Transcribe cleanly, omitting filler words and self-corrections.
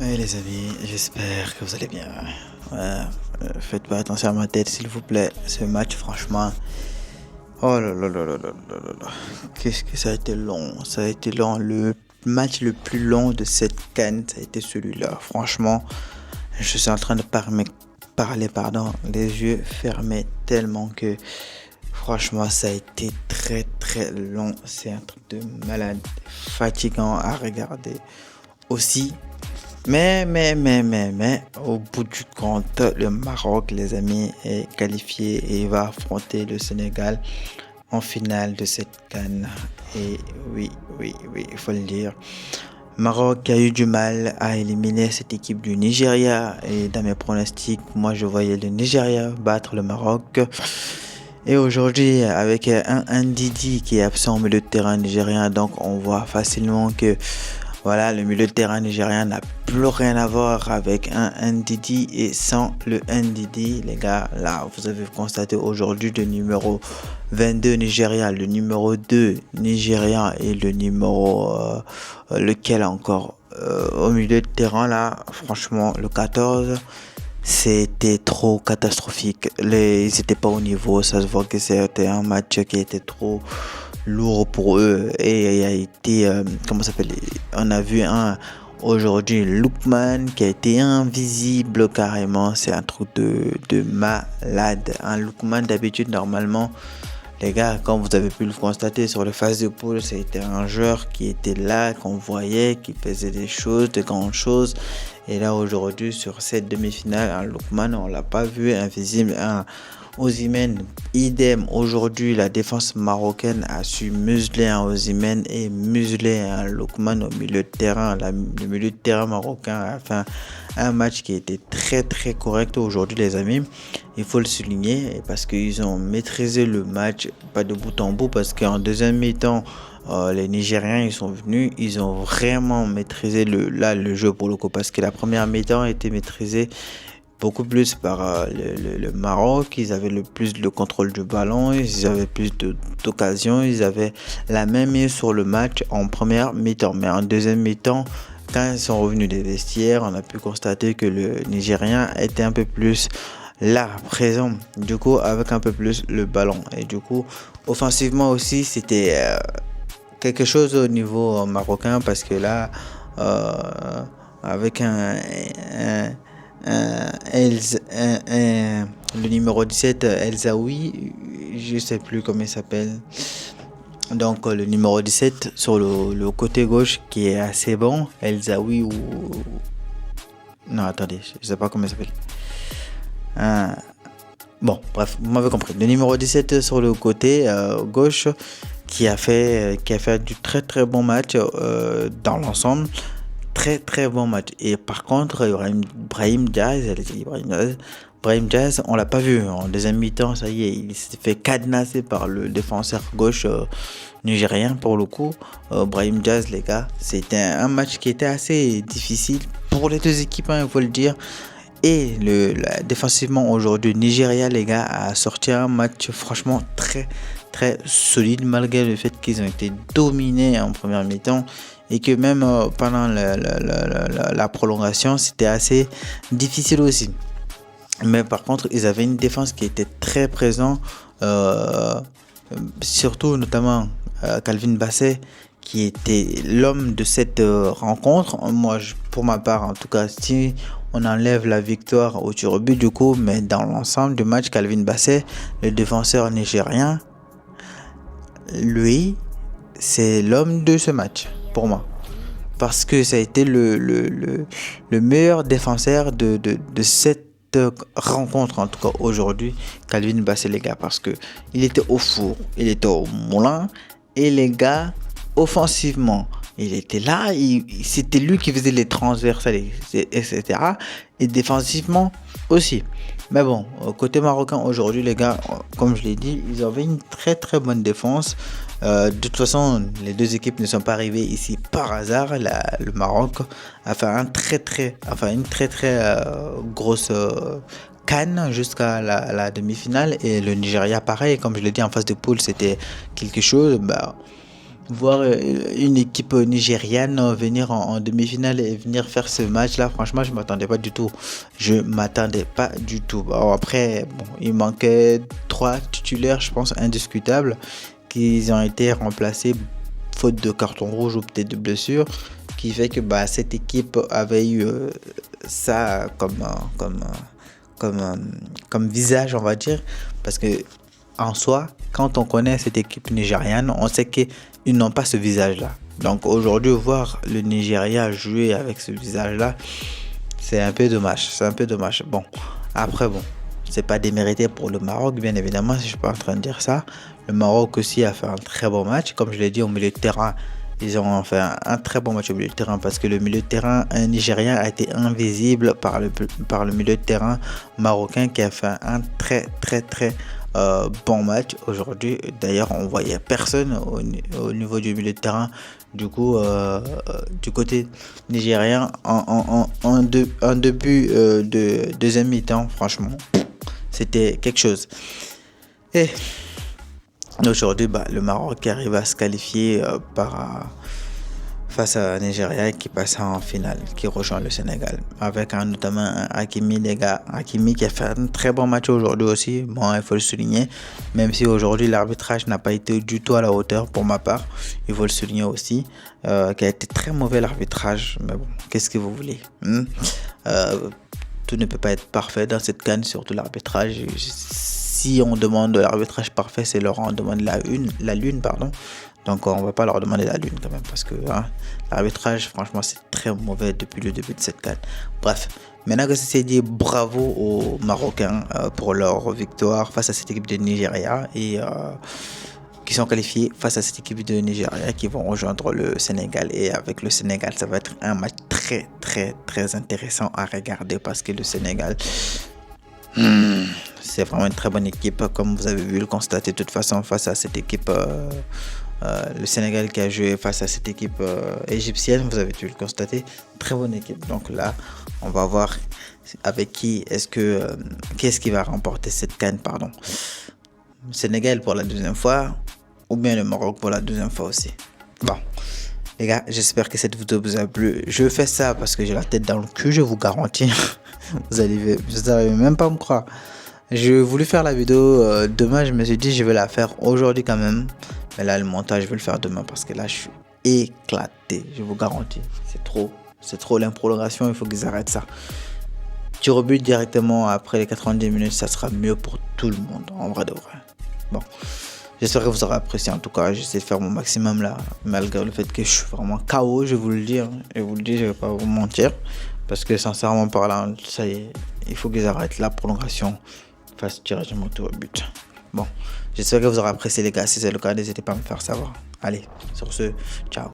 Ouais les amis, j'espère que vous allez bien. Ouais, faites pas attention à ma tête s'il vous plaît. Ce match franchement. Oh là là là là là là là là. Qu'est-ce que ça a été long. Ça a été long. Le match le plus long de cette CAN, ça a été celui-là. Franchement, je suis en train de parler, les yeux fermés tellement que franchement ça a été très très long. C'est un truc de malade, fatigant à regarder aussi. Mais, au bout du compte, le Maroc, les amis, est qualifié et il va affronter le Sénégal en finale de cette CAN. Et oui, il faut le dire. Maroc a eu du mal à éliminer cette équipe du Nigeria. Et dans mes pronostics, moi je voyais le Nigeria battre le Maroc. Et aujourd'hui, avec un Ndidi qui est absent au milieu de terrain nigérien, donc on voit facilement que voilà, le milieu de terrain nigérien n'a plus rien à voir avec un Ndidi et sans le Ndidi, les gars, là, vous avez constaté aujourd'hui le numéro 22 Nigeria, le numéro 2 Nigeria et le numéro lequel encore au milieu de terrain là, franchement, le 14. C'était trop catastrophique. Ils n'étaient pas au niveau. Ça se voit que c'était un match qui était trop lourd pour eux. Et il a été, comment ça s'appelle? On a vu aujourd'hui Lookman qui a été invisible carrément. C'est un truc de malade. Un Lookman d'habitude, normalement, les gars, comme vous avez pu le constater sur le phase de poule, c'était un joueur qui était là, qu'on voyait, qui faisait des choses, de grandes choses. Et là, aujourd'hui, sur cette demi-finale, un Lookman, on l'a pas vu, invisible. Un Osimhen, idem. Aujourd'hui, la défense marocaine a su museler un Osimhen et museler un Lookman au milieu de terrain. Le milieu de terrain marocain a fait un match qui était très très correct aujourd'hui, les amis. Il faut le souligner parce qu'ils ont maîtrisé le match, pas de bout en bout, parce qu'en deuxième mi-temps, les Nigériens ils sont venus, ils ont vraiment maîtrisé le jeu pour le coup, parce que la première mi-temps a été maîtrisée beaucoup plus par le Maroc. Ils avaient le plus le contrôle du ballon, ils avaient plus d'occasions, ils avaient la même mise sur le match en première mi-temps, mais en deuxième mi-temps, quand ils sont revenus des vestiaires, on a pu constater que le Nigérien était un peu plus là, présent, du coup, avec un peu plus le ballon. Et du coup, offensivement aussi, c'était quelque chose au niveau marocain, parce que là, avec le numéro 17, Elzaoui, je sais plus comment il s'appelle. Donc le numéro 17 sur le côté gauche qui est assez bon, Elzaoui ou... Non, attendez, je sais pas comment il s'appelle. Bon, bref, vous m'avez compris. Le numéro 17 sur le côté gauche qui a fait du très très bon match dans l'ensemble. Très très bon match. Et par contre, il y aura Brahim Diaz, Brahim Diaz, on l'a pas vu en deuxième mi-temps. Ça y est, il s'est fait cadenasser par le défenseur gauche nigérien pour le coup. Brahim Diaz, les gars, c'était un match qui était assez difficile pour les deux équipes, hein, il faut le dire. Et défensivement aujourd'hui, Nigeria, les gars, a sorti un match franchement très très solide, malgré le fait qu'ils ont été dominés en première mi-temps et que même pendant la prolongation, c'était assez difficile aussi. Mais par contre, ils avaient une défense qui était très présente, surtout notamment Calvin Bassey, qui était l'homme de cette rencontre. Moi, pour ma part, en tout cas, si on enlève la victoire au tir au but du coup, mais dans l'ensemble du match, Calvin Bassey, le défenseur nigérien, lui, c'est l'homme de ce match pour moi, parce que ça a été le meilleur défenseur de cette rencontre, en tout cas aujourd'hui, Calvin Bassey, les gars, parce que il était au four, il était au moulin, et les gars, offensivement, il était là, c'était lui qui faisait les transversales, etc. Et défensivement aussi. Mais bon, côté marocain aujourd'hui, les gars, comme je l'ai dit, ils avaient une très très bonne défense. De toute façon, les deux équipes ne sont pas arrivées ici par hasard. Le Maroc a fait une très très grosse CAN jusqu'à la demi-finale. Et le Nigeria, pareil, comme je l'ai dit, en phase de poule, c'était quelque chose. voir une équipe nigériane venir en demi-finale et venir faire ce match-là, franchement, je m'attendais pas du tout. Je m'attendais pas du tout. Bon, après, bon, il manquait trois titulaires, je pense, indiscutables, qui ont été remplacés faute de carton rouge ou peut-être de blessure, qui fait que bah, cette équipe avait eu ça comme, euh, comme visage, on va dire, parce que en soi, quand on connaît cette équipe nigériane, on sait qu'ils n'ont pas ce visage-là. Donc aujourd'hui, voir le Nigeria jouer avec ce visage-là, c'est un peu dommage. C'est un peu dommage. Bon, après, bon, c'est pas démérité pour le Maroc, bien évidemment, si je suis pas en train de dire ça. Le Maroc aussi a fait un très bon match. Comme je l'ai dit, au milieu de terrain, ils ont fait un très bon match au milieu de terrain parce que le milieu de terrain nigérien a été invisible par le milieu de terrain marocain qui a fait un très bon match aujourd'hui. D'ailleurs, on voyait personne au niveau du milieu de terrain. Du coup, du côté nigérien, en début de deuxième mi-temps, franchement, c'était quelque chose. Et aujourd'hui, bah, le Maroc arrive à se qualifier face à Nigeria qui passe en finale, qui rejoint le Sénégal. Avec notamment un Hakimi, les gars. Hakimi qui a fait un très bon match aujourd'hui aussi. Bon, il faut le souligner. Même si aujourd'hui l'arbitrage n'a pas été du tout à la hauteur pour ma part. Il faut le souligner aussi. Qui a été très mauvais l'arbitrage. Mais bon, qu'est-ce que vous voulez Tout ne peut pas être parfait dans cette CAN, surtout l'arbitrage. Si on demande l'arbitrage parfait, c'est leur on demande la lune, pardon. Donc on va pas leur demander la lune quand même parce que l'arbitrage, franchement, c'est très mauvais depuis le début de cette CAN. Bref, maintenant que c'est dit, bravo aux Marocains pour leur victoire face à cette équipe de Nigeria et qui sont qualifiés face à cette équipe de Nigeria qui vont rejoindre le Sénégal. Et avec le Sénégal, ça va être un match très intéressant à regarder parce que le Sénégal, c'est vraiment une très bonne équipe, comme vous avez vu le constater de toute façon face à cette équipe. Le Sénégal qui a joué face à cette équipe égyptienne, vous avez dû le constater, très bonne équipe. Donc là, on va voir avec qui est-ce qui va remporter cette CAN, pardon. Le Sénégal pour la deuxième fois ou bien le Maroc pour la deuxième fois aussi. Bon, les gars, j'espère que cette vidéo vous a plu. Je fais ça parce que j'ai la tête dans le cul, je vous garantis. Vous allez même pas me croire. J'ai voulu faire la vidéo demain, je me suis dit je vais la faire aujourd'hui quand même. Mais là, le montage, je vais le faire demain parce que là, je suis éclaté. Je vous garantis. C'est trop l'improlongation. Il faut qu'ils arrêtent ça. Tu rebutes directement après les 90 minutes. Ça sera mieux pour tout le monde. En vrai de vrai. Bon. J'espère que vous aurez apprécié. En tout cas, j'essaie de faire mon maximum là. Malgré le fait que je suis vraiment KO, je vais vous le dire. Je vous le dis, je vais pas vous mentir. Parce que sincèrement parlant, ça y est. Il faut qu'ils arrêtent la prolongation. Fasse tirage moto au but. Bon, j'espère que vous aurez apprécié les gars. Si c'est le cas, n'hésitez pas à me faire savoir. Allez, sur ce, ciao.